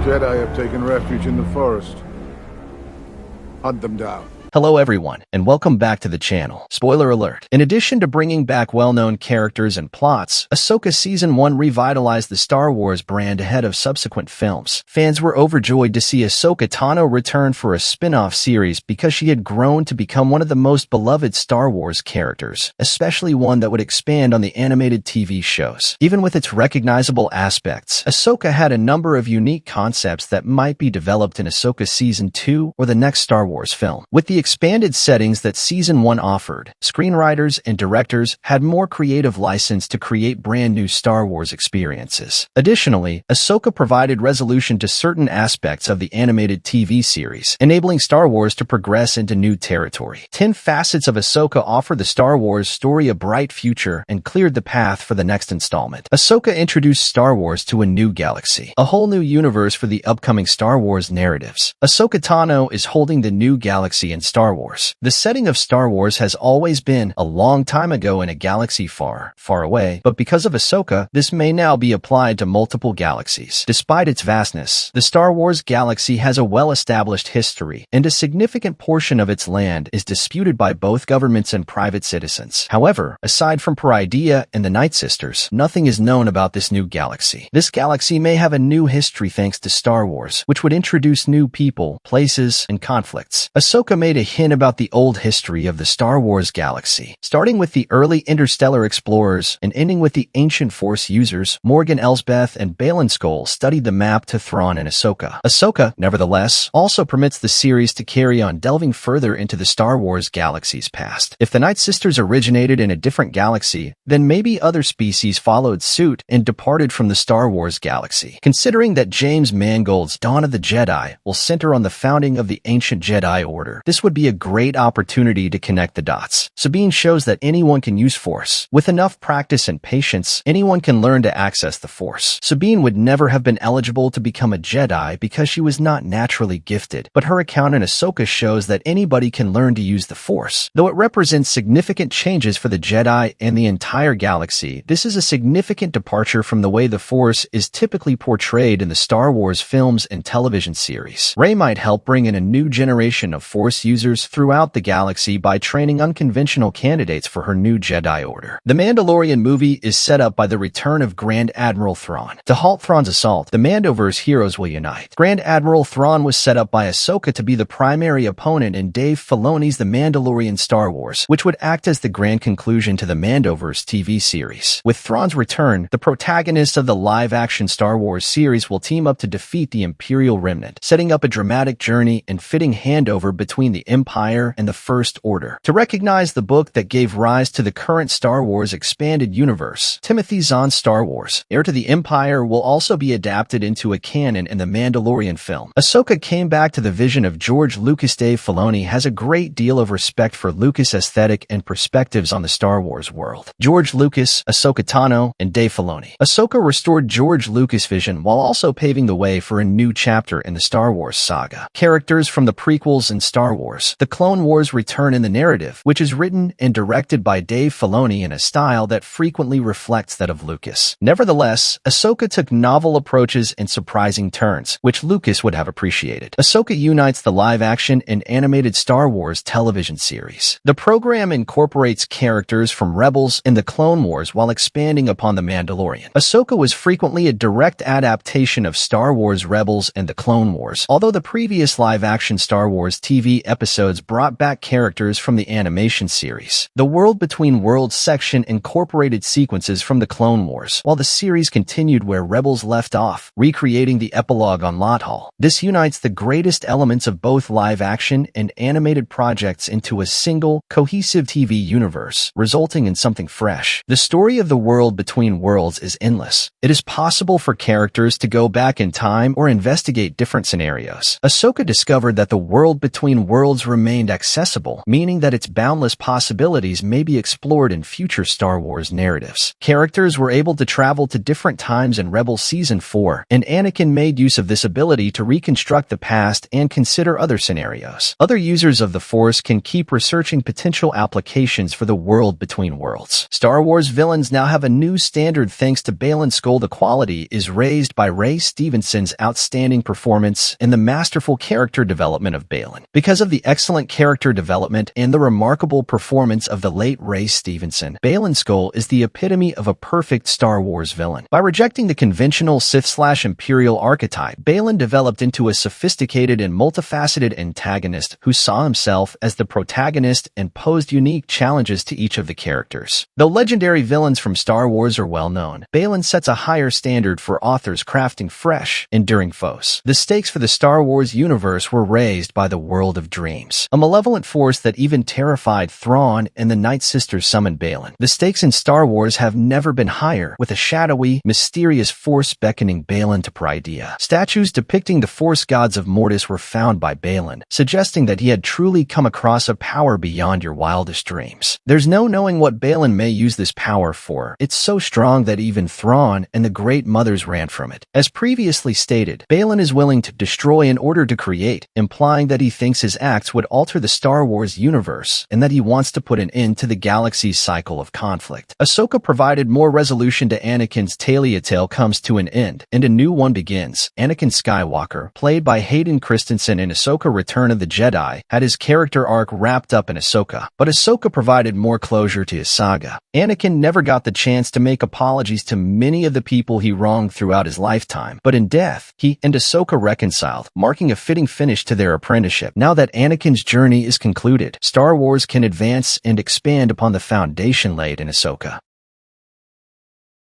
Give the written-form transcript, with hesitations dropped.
Jedi have taken refuge in the forest. Hunt them down. Hello everyone, and welcome back to the channel. Spoiler alert. In addition to bringing back well-known characters and plots, Ahsoka Season 1 revitalized the Star Wars brand ahead of subsequent films. Fans were overjoyed to see Ahsoka Tano return for a spin-off series because she had grown to become one of the most beloved Star Wars characters, especially one that would expand on the animated TV shows. Even with its recognizable aspects, Ahsoka had a number of unique concepts that might be developed in Ahsoka Season 2 or the next Star Wars film. With the expanded settings that Season 1 offered, screenwriters and directors had more creative license to create brand new Star Wars experiences. Additionally, Ahsoka provided resolution to certain aspects of the animated TV series, enabling Star Wars to progress into new territory. 10 facets of Ahsoka offer the Star Wars story a bright future and cleared the path for the next installment. Ahsoka introduced Star Wars to a new galaxy, a whole new universe for the upcoming Star Wars narratives. Ahsoka Tano is holding the new galaxy in Star Wars. The setting of Star Wars has always been a long time ago in a galaxy far, far away, but because of Ahsoka, this may now be applied to multiple galaxies. Despite its vastness, the Star Wars galaxy has a well-established history, and a significant portion of its land is disputed by both governments and private citizens. However, aside from Peridea and the Night Sisters, nothing is known about this new galaxy. This galaxy may have a new history thanks to Star Wars, which would introduce new people, places, and conflicts. Ahsoka made a hint about the old history of the Star Wars galaxy, starting with the early interstellar explorers and ending with the ancient Force users. Morgan Elsbeth and Baylan Skoll studied the map to Thrawn and Ahsoka. Ahsoka, nevertheless, also permits the series to carry on delving further into the Star Wars galaxy's past. If the Night Sisters originated in a different galaxy, then maybe other species followed suit and departed from the Star Wars galaxy. Considering that James Mangold's Dawn of the Jedi will center on the founding of the ancient Jedi Order, this would be a great opportunity to connect the dots. Sabine shows that anyone can use Force. With enough practice and patience, anyone can learn to access the Force. Sabine would never have been eligible to become a Jedi because she was not naturally gifted, but her account in Ahsoka shows that anybody can learn to use the Force. Though it represents significant changes for the Jedi and the entire galaxy, this is a significant departure from the way the Force is typically portrayed in the Star Wars films and television series. Rey might help bring in a new generation of Force users throughout the galaxy by training unconventional candidates for her new Jedi Order. The Mandalorian movie is set up by the return of Grand Admiral Thrawn. To halt Thrawn's assault, the Mandoverse heroes will unite. Grand Admiral Thrawn was set up by Ahsoka to be the primary opponent in Dave Filoni's The Mandalorian Star Wars, which would act as the grand conclusion to the Mandoverse TV series. With Thrawn's return, the protagonists of the live-action Star Wars series will team up to defeat the Imperial Remnant, setting up a dramatic journey and fitting handover between the Empire and the First Order. To recognize the book that gave rise to the current Star Wars expanded universe, Timothy Zahn's Star Wars, Heir to the Empire, will also be adapted into a canon in the Mandalorian film. Ahsoka came back to the vision of George Lucas. Dave Filoni has a great deal of respect for Lucas' aesthetic and perspectives on the Star Wars world. George Lucas, Ahsoka Tano, and Dave Filoni. Ahsoka restored George Lucas' vision while also paving the way for a new chapter in the Star Wars saga. Characters from the prequels and Star Wars, the Clone Wars return in the narrative, which is written and directed by Dave Filoni in a style that frequently reflects that of Lucas. Nevertheless, Ahsoka took novel approaches and surprising turns, which Lucas would have appreciated. Ahsoka unites the live-action and animated Star Wars television series. The program incorporates characters from Rebels and the Clone Wars while expanding upon The Mandalorian. Ahsoka was frequently a direct adaptation of Star Wars Rebels and the Clone Wars, although the previous live-action Star Wars TV episodes brought back characters from the animation series. The World Between Worlds section incorporated sequences from the Clone Wars, while the series continued where Rebels left off, recreating the epilogue on Lothal. This unites the greatest elements of both live-action and animated projects into a single, cohesive TV universe, resulting in something fresh. The story of the World Between Worlds is endless. It is possible for characters to go back in time or investigate different scenarios. Ahsoka discovered that the World Between Worlds worlds remained accessible, meaning that its boundless possibilities may be explored in future Star Wars narratives. Characters were able to travel to different times in Rebel Season 4, and Anakin made use of this ability to reconstruct the past and consider other scenarios. Other users of the Force can keep researching potential applications for the world between worlds. Star Wars villains now have a new standard thanks to Baylan. Skoll. The quality is raised by Ray Stevenson's outstanding performance and the masterful character development of Baylan. Because of the excellent character development and the remarkable performance of the late Ray Stevenson, Baylan Skoll is the epitome of a perfect Star Wars villain. By rejecting the conventional Sith/Imperial archetype, Baylan developed into a sophisticated and multifaceted antagonist who saw himself as the protagonist and posed unique challenges to each of the characters. Though legendary villains from Star Wars are well known, Baylan sets a higher standard for authors crafting fresh, enduring foes. The stakes for the Star Wars universe were raised by the World of Dreams, a malevolent force that even terrified Thrawn and the Night Sisters summoned Baylan. The stakes in Star Wars have never been higher, with a shadowy, mysterious force beckoning Baylan to Prydia. Statues depicting the Force gods of Mortis were found by Baylan, suggesting that he had truly come across a power beyond your wildest dreams. There's no knowing what Baylan may use this power for. It's so strong that even Thrawn and the Great Mothers ran from it. As previously stated, Baylan is willing to destroy in order to create, implying that he thinks his acts would alter the Star Wars universe and that he wants to put an end to the galaxy's cycle of conflict. Ahsoka provided more resolution to Anakin's tale comes to an end, and a new one begins. Anakin Skywalker, played by Hayden Christensen in Ahsoka Return of the Jedi, had his character arc wrapped up in Ahsoka, but Ahsoka provided more closure to his saga. Anakin never got the chance to make apologies to many of the people he wronged throughout his lifetime, but in death, he and Ahsoka reconciled, marking a fitting finish to their apprenticeship. Now that Anakin's journey is concluded, Star Wars can advance and expand upon the foundation laid in Ahsoka.